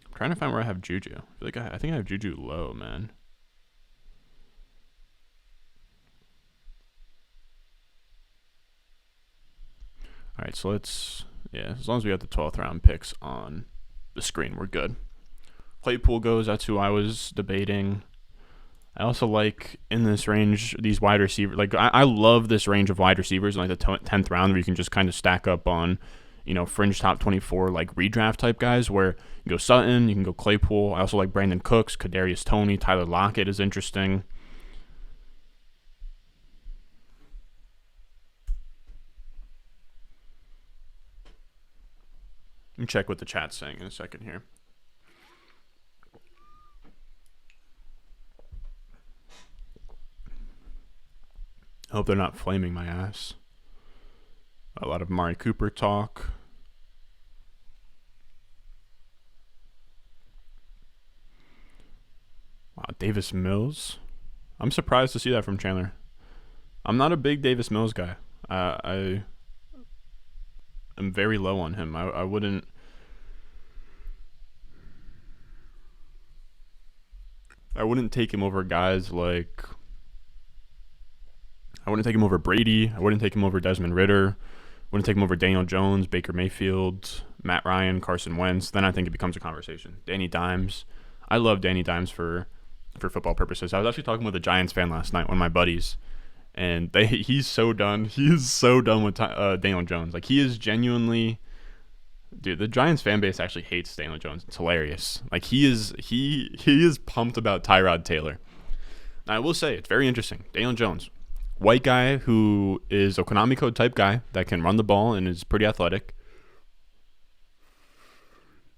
I'm trying to find where I have Juju. I think I have Juju low, man. All right, so as long as we got the 12th round picks on the screen, we're good. Claypool goes, that's who I was debating. I also like in this range these wide receivers. Like I love this range of wide receivers in like the 10th round where you can just kind of stack up on, fringe top 24 like redraft type guys where you can go Sutton, you can go Claypool. I also like Brandon Cooks, Kadarius Toney, Tyler Lockett is interesting. Let me check what the chat's saying in a second here. I hope they're not flaming my ass. A lot of Amari Cooper talk. Wow, Davis Mills. I'm surprised to see that from Chandler. I'm not a big Davis Mills guy. I am very low on him. I wouldn't take him over guys like... I wouldn't take him over Brady. I wouldn't take him over Desmond Ridder. I wouldn't take him over Daniel Jones, Baker Mayfield, Matt Ryan, Carson Wentz. Then I think it becomes a conversation. Danny Dimes. I love Danny Dimes for football purposes. I was actually talking with a Giants fan last night, one of my buddies, and he's so done. He is so done with Daniel Jones. Like he is genuinely... Dude, the Giants fan base actually hates Daniel Jones. It's hilarious. Like he is pumped about Tyrod Taylor. Now, I will say it's very interesting. Daniel Jones, white guy who is a Konami Code type guy that can run the ball and is pretty athletic.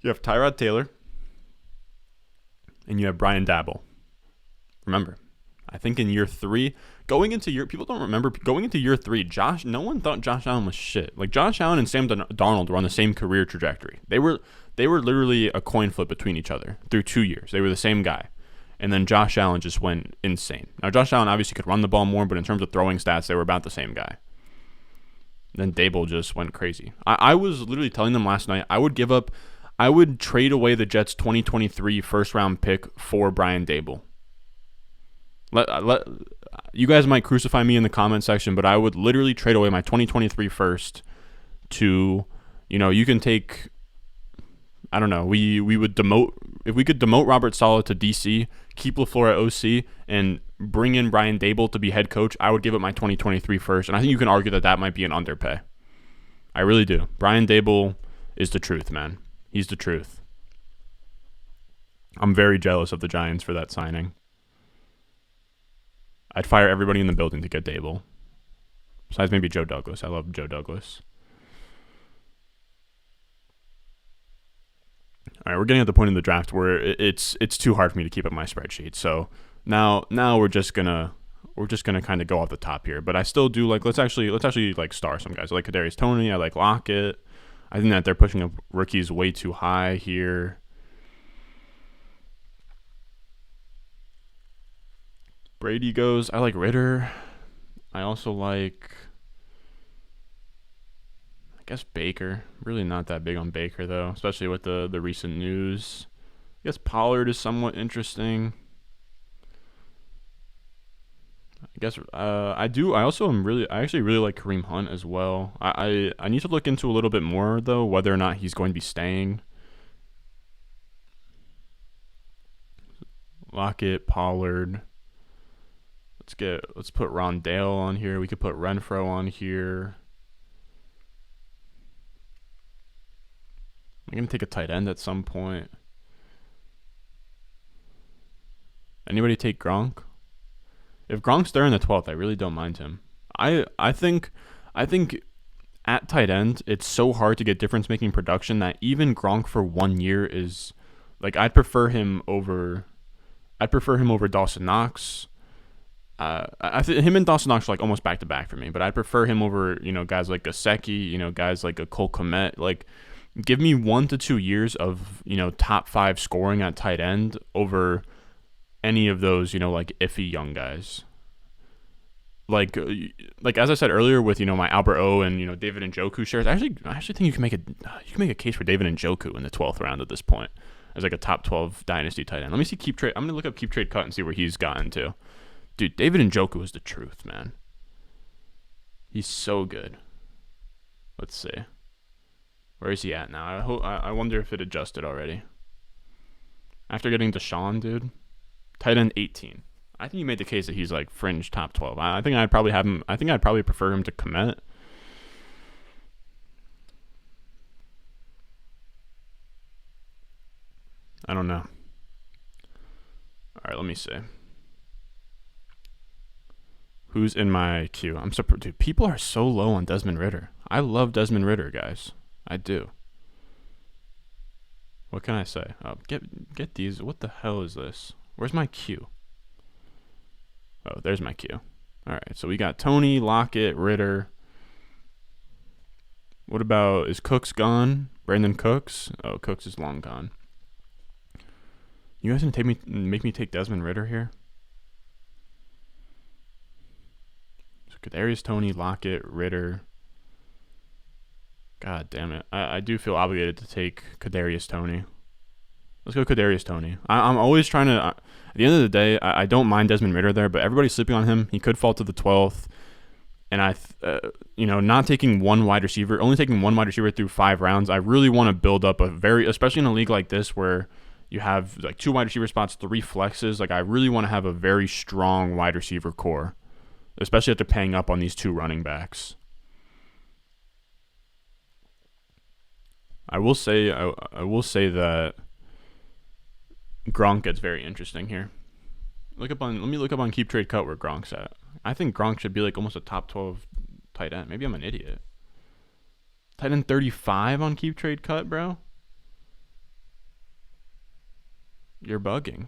You have Tyrod Taylor, and you have Brian Dabble. Remember, I think in year 3, people don't remember going into year 3. No one thought Josh Allen was shit. Like Josh Allen and Sam Darnold were on the same career trajectory. They were literally a coin flip between each other through 2 years. They were the same guy. And then Josh Allen just went insane. Now, Josh Allen obviously could run the ball more, but in terms of throwing stats, they were about the same guy. Then Dable just went crazy. I was literally telling them last night, I would trade away the Jets' 2023 first-round pick for Brian Dable. You guys might crucify me in the comment section, but I would literally trade away my 2023 first to, you can take... I don't know. We would demote, if we could demote Robert Saleh to DC, keep LaFleur at OC, and bring in Brian Dable to be head coach, I would give it my 2023 first. And I think you can argue that might be an underpay. I really do. Brian Dable is the truth, man. He's the truth. I'm very jealous of the Giants for that signing. I'd fire everybody in the building to get Dable. Besides maybe Joe Douglas. I love Joe Douglas. All right, we're getting at the point in the draft where it's too hard for me to keep up my spreadsheet. So now we're just gonna kind of go off the top here. But I still do like let's actually like star some guys. I like Kadarius Toney. I like Lockett. I think that they're pushing up rookies way too high here. Brady goes. I like Ritter. I also like, I guess, Baker. Really not that big on Baker, though, especially with the recent news. I guess Pollard is somewhat interesting. I guess I actually really like Kareem Hunt as well. I need to look into a little bit more, though, whether or not he's going to be staying. Lockett, Pollard. Let's put Rondale on here. We could put Renfro on here. I'm gonna take a tight end at some point. Anybody take Gronk? If Gronk's there in the 12th, I really don't mind him. I think at tight end, it's so hard to get difference making production that even Gronk for 1 year is like I'd prefer him over Dawson Knox. Him and Dawson Knox are like almost back to back for me, but I'd prefer him over guys like Gesicki, guys like a Cole Kmet. Like, give me 1 to 2 years of top 5 scoring at tight end over any of those like iffy young guys. Like as I said earlier with my Albert O and David Njoku shares. I actually think you can make a case for David Njoku in the 12th round at this point as like a top 12 dynasty tight end. Let me see keep trade. I'm gonna look up keep trade cut and see where he's gotten to. Dude, David Njoku is the truth, man. He's so good. Let's see. Where is he at now? I wonder if it adjusted already. After getting Deshaun, dude. Tight end 18. I think you made the case that he's like fringe top 12. I think I'd probably have him. I think I'd probably prefer him to Kmet. I don't know. All right, let me see. Who's in my queue? I'm surprised. Dude, people are so low on Desmond Ridder. I love Desmond Ridder, guys. I do. What can I say? Get these. What the hell is this? Where's my queue? Oh, there's my queue. All right, so we got Toney, Lockett, Ridder. What about, is Cooks gone? Brandon Cooks? Oh, Cooks is long gone. You guys gonna make me take Desmond Ridder here? So Kadarius Toney, Lockett, Ridder. God damn it. I do feel obligated to take Kadarius Toney. Let's go Kadarius Toney. I'm always trying to... at the end of the day, I don't mind Desmond Ridder there, but everybody's sleeping on him. He could fall to the 12th. And not taking one wide receiver, only taking one wide receiver through 5 rounds, I really want to build up especially in a league like this where you have like 2 wide receiver spots, 3 flexes. Like, I really want to have a very strong wide receiver core, especially after paying up on these 2 running backs. I will say that Gronk gets very interesting here. Let me look up on Keep Trade Cut where Gronk's at. I think Gronk should be like almost a top 12 tight end. Maybe I'm an idiot. Tight end 35 on Keep Trade Cut, bro? You're bugging.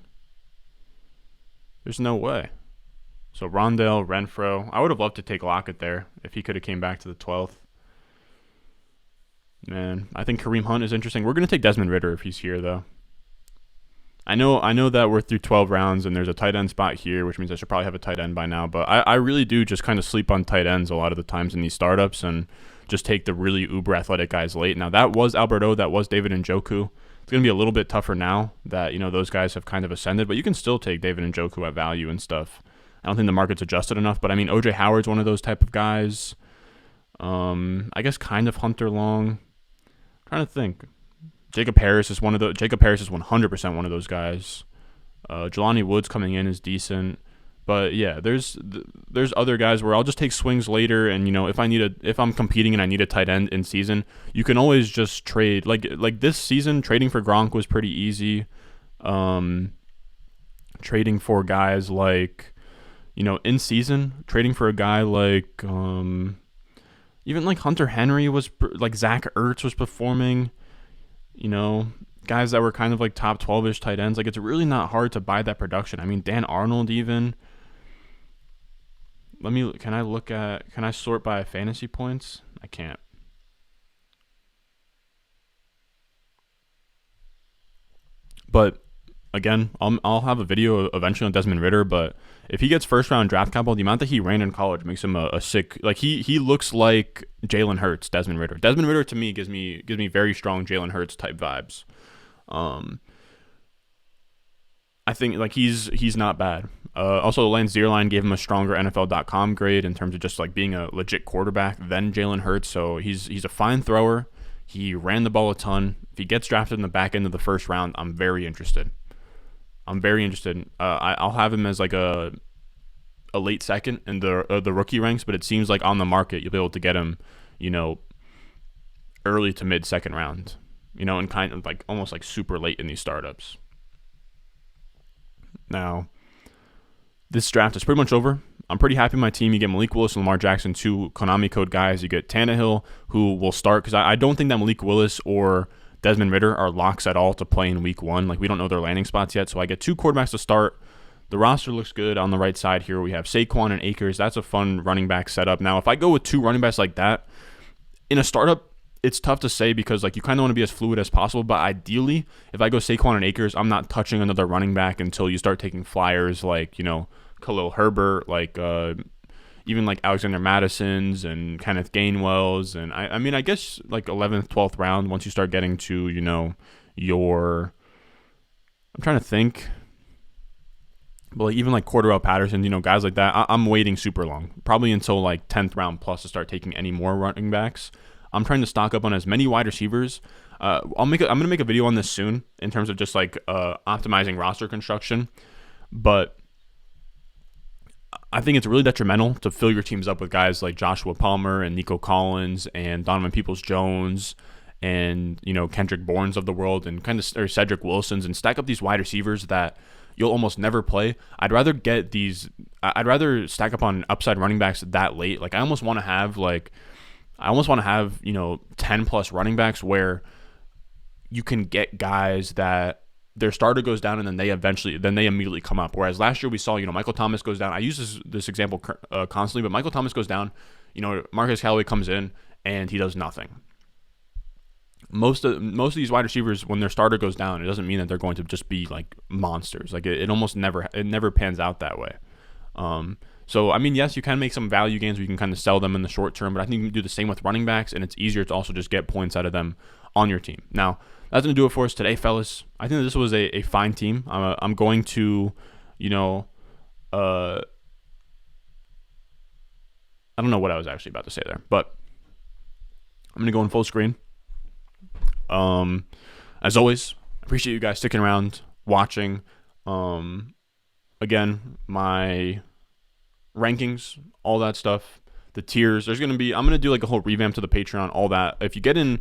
There's no way. So Rondale, Renfro. I would have loved to take Lockett there if he could have came back to the 12th. Man, I think Kareem Hunt is interesting. We're going to take Desmond Ridder if he's here, though. I know that we're through 12 rounds and there's a tight end spot here, which means I should probably have a tight end by now. But I really do just kind of sleep on tight ends a lot of the times in these startups and just take the really uber athletic guys late. Now, that was Alberto. That was David Njoku. It's going to be a little bit tougher now that, those guys have kind of ascended. But you can still take David Njoku at value and stuff. I don't think the market's adjusted enough. But, I mean, O.J. Howard's one of those type of guys. I guess kind of Hunter Long. I'm trying to think. Jacob Harris is 100% one of those guys. Jelani Woods coming in is decent, but yeah, there's other guys where I'll just take swings later, and if I'm competing and I need a tight end in season, you can always just trade. Like this season, trading for Gronk was pretty easy. Trading for guys like, in season, trading for a guy like, even like Hunter Henry was, like Zach Ertz was performing, guys that were kind of like top 12-ish tight ends. Like, it's really not hard to buy that production. I mean, Dan Arnold even. Can I sort by fantasy points? I can't. But again, I'll have a video eventually on Desmond Ridder, but if he gets first round draft capital, the amount that he ran in college makes him a sick, like he looks like Jalen Hurts, Desmond Ridder. Desmond Ridder to me gives me very strong Jalen Hurts type vibes. I think like he's not bad. Also, Lance Zierlein gave him a stronger NFL.com grade in terms of just like being a legit quarterback than Jalen Hurts. So he's a fine thrower. He ran the ball a ton. If he gets drafted in the back end of the first round, I'm very interested. I'll have him as like a late second in the rookie ranks, but it seems like on the market you'll be able to get him, early to mid second round, and kind of like almost like super late in these startups. Now, this draft is pretty much over. I'm pretty happy with my team. You get Malik Willis and Lamar Jackson, 2 Konami code guys. You get Tannehill, who will start, because I don't think that Malik Willis or Desmond Ridder are locks at all to play in week 1. Like, we don't know their landing spots yet, so I get 2 quarterbacks to start. The roster looks good. On the right side here, we have Saquon and Akers. That's a fun running back setup. Now, if I go with 2 running backs like that, in a startup, it's tough to say because like you kind of want to be as fluid as possible, but ideally, if I go Saquon and Akers, I'm not touching another running back until you start taking flyers like, Khalil Herbert, like even like Alexander Madison's and Kenneth Gainwell's. And I mean, I guess like 11th, 12th round, once you start getting to, I'm trying to think. But like even like Cordarrelle Patterson, guys like that, I'm waiting super long, probably until like 10th round plus to start taking any more running backs. I'm trying to stock up on as many wide receivers. I'm gonna make a video on this soon in terms of just like optimizing roster construction, but I think it's really detrimental to fill your teams up with guys like Joshua Palmer and Nico Collins and Donovan Peoples-Jones and Kendrick Bournes of the world and or Cedric Wilsons, and stack up these wide receivers that you'll almost never play. I'd rather stack up on upside running backs that late. Like I almost want to have 10 plus running backs where you can get guys that their starter goes down and then they immediately come up. Whereas last year we saw, Michael Thomas goes down. I use this example constantly, but Michael Thomas goes down, Marcus Callaway comes in and he does nothing. Most of these wide receivers, when their starter goes down, it doesn't mean that they're going to just be like monsters. Like it almost never pans out that way. So, I mean, yes, you can make some value gains where you can kind of sell them in the short term, but I think you can do the same with running backs, and it's easier to also just get points out of them on your team. Now, that's going to do it for us today, fellas. I think this was a fine team. I'm going to, I don't know what I was actually about to say there, but I'm going to go in full screen. As always, I appreciate you guys sticking around, watching. Again, my rankings, all that stuff, the tiers. I'm gonna do like a whole revamp to the Patreon, all that. If you get in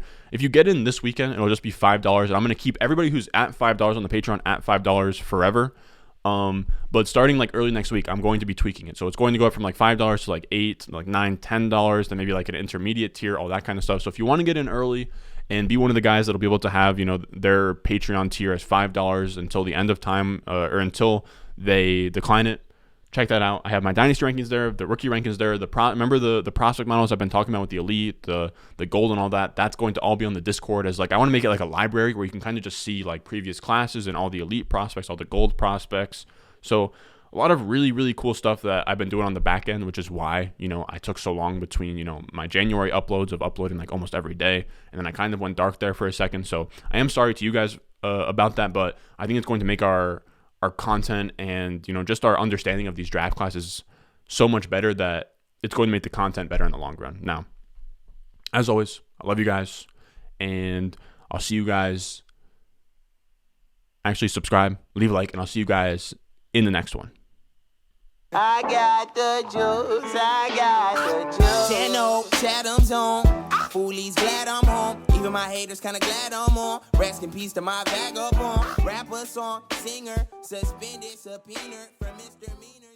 this weekend, it'll just be $5, and I'm gonna keep everybody who's at $5 on the Patreon at $5 forever. But starting like early next week, I'm going to be tweaking it. So it's going to go up from like $5 to like $8, like $9, $10, then maybe like an intermediate tier, all that kind of stuff. So if you want to get in early and be one of the guys that'll be able to have, their Patreon tier as $5 until the end of time, or until they decline it, check that out. I have my Dynasty rankings there, the rookie rankings there. Remember the prospect models I've been talking about with the elite, the gold and all that. That's going to all be on the Discord as like, I want to make it like a library where you can kind of just see like previous classes and all the elite prospects, all the gold prospects. So a lot of really, really cool stuff that I've been doing on the back end, which is why, I took so long between, my January uploads of uploading like almost every day. And then I kind of went dark there for a second. So I am sorry to you guys about that, but I think it's going to make our content and, just our understanding of these draft classes so much better that it's going to make the content better in the long run. Now, as always, I love you guys, and I'll see you guys. Actually, subscribe, leave a like, and I'll see you guys in the next one. I got the juice, I got the juice. Channel, Chatham's on. Foolies glad I'm home. Even Even my haters kinda glad I'm on. Rest in peace to my vagabond. Rapper, song, singer, suspended, subpoena for misdemeanors.